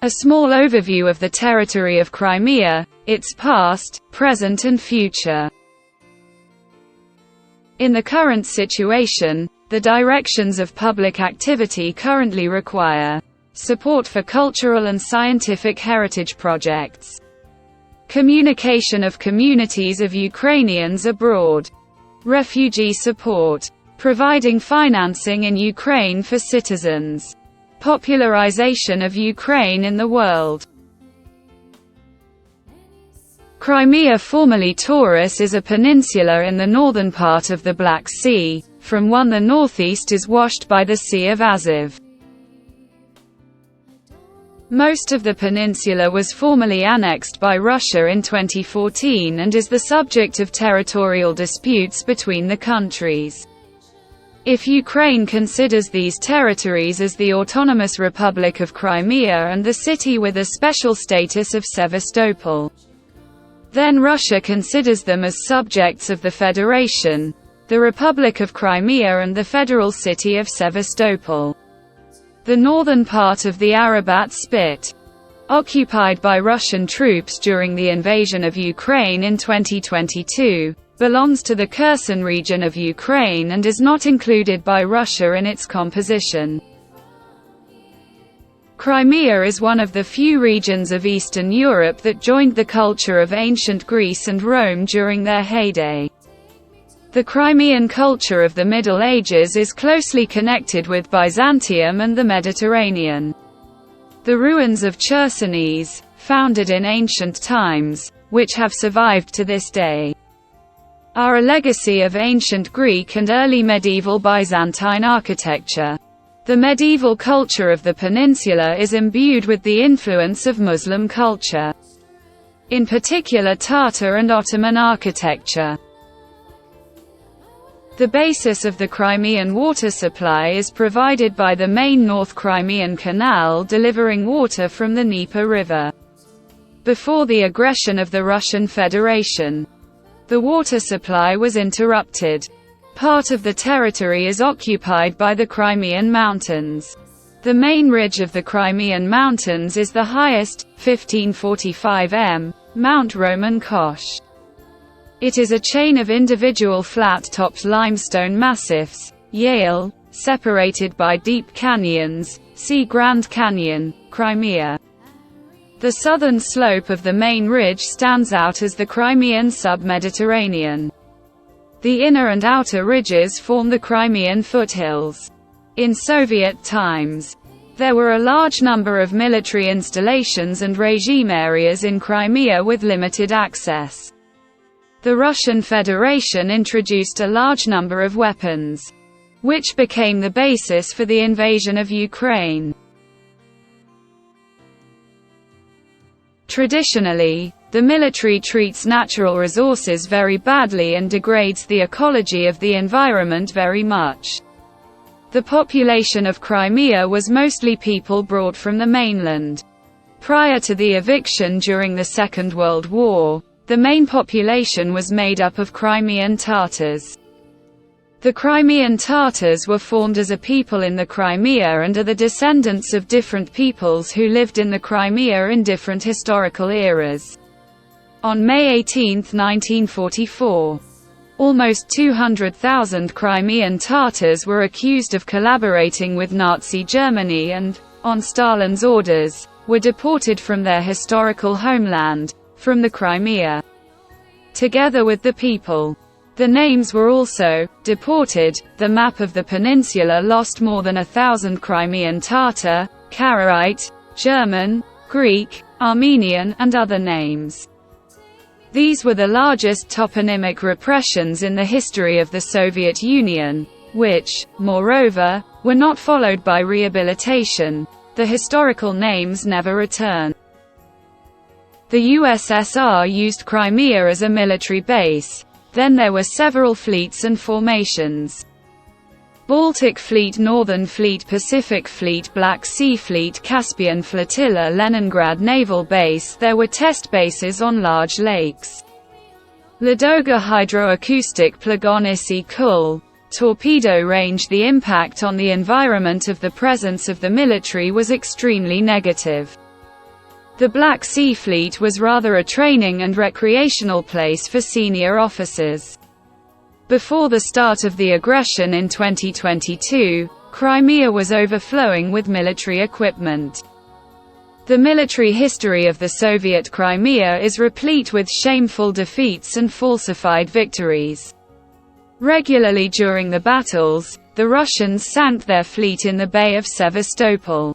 A small overview of the territory of Crimea, its past, present and future. In the current situation, the directions of public activity currently require support for cultural and scientific heritage projects, communication of communities of Ukrainians abroad, refugee support, providing financing in Ukraine for citizens, popularization of Ukraine in the world. Crimea, formerly Tauris, is a peninsula in the northern part of the Black Sea. From the northeast is washed by the Sea of Azov. Most of the peninsula was formerly annexed by Russia in 2014 and is the subject of territorial disputes between the countries. If Ukraine considers these territories as the Autonomous Republic of Crimea and the city with a special status of Sevastopol, then Russia considers them as subjects of the Federation, the Republic of Crimea and the federal city of Sevastopol. The northern part of the Arabat Spit, occupied by Russian troops during the invasion of Ukraine in 2022, belongs to the Kherson region of Ukraine and is not included by Russia in its composition. Crimea is one of the few regions of Eastern Europe that joined the culture of ancient Greece and Rome during their heyday. The Crimean culture of the Middle Ages is closely connected with Byzantium and the Mediterranean. The ruins of Chersonese, founded in ancient times, which have survived to this day, are a legacy of ancient Greek and early medieval Byzantine architecture. The medieval culture of the peninsula is imbued with the influence of Muslim culture, in particular Tatar and Ottoman architecture. The basis of the Crimean water supply is provided by the main North Crimean Canal delivering water from the Dnieper River. Before the aggression of the Russian Federation, the water supply was interrupted. Part of the territory is occupied by the Crimean Mountains. The main ridge of the Crimean Mountains is the highest, 1545 m, Mount Roman Kosh. It is a chain of individual flat-topped limestone massifs, Yale, separated by deep canyons. See Grand Canyon, Crimea. The southern slope of the main ridge stands out as the Crimean sub-Mediterranean. The inner and outer ridges form the Crimean foothills. In Soviet times, there were a large number of military installations and regime areas in Crimea with limited access. The Russian Federation introduced a large number of weapons, which became the basis for the invasion of Ukraine. Traditionally, the military treats natural resources very badly and degrades the ecology of the environment very much. The population of Crimea was mostly people brought from the mainland. Prior to the eviction during the Second World War, the main population was made up of Crimean Tatars. The Crimean Tatars were formed as a people in the Crimea and are the descendants of different peoples who lived in the Crimea in different historical eras. On May 18, 1944, almost 200,000 Crimean Tatars were accused of collaborating with Nazi Germany and, on Stalin's orders, were deported from their historical homeland, from the Crimea. Together with the people, the names were also deported. The map of the peninsula lost more than 1,000 Crimean Tatar, Karaite, German, Greek, Armenian, and other names. These were the largest toponymic repressions in the history of the Soviet Union, which, moreover, were not followed by rehabilitation. The historical names never returned. The USSR used Crimea as a military base. Then there were several fleets and formations. Baltic Fleet, Northern Fleet, Pacific Fleet, Black Sea Fleet, Caspian Flotilla, Leningrad Naval Base. There were test bases on large lakes. Ladoga Hydroacoustic Plagonisy Kul, torpedo range. The impact on the environment of the presence of the military was extremely negative. The Black Sea Fleet was rather a training and recreational place for senior officers. Before the start of the aggression in 2022, Crimea was overflowing with military equipment. The military history of the Soviet Crimea is replete with shameful defeats and falsified victories. Regularly during the battles, the Russians sank their fleet in the Bay of Sevastopol.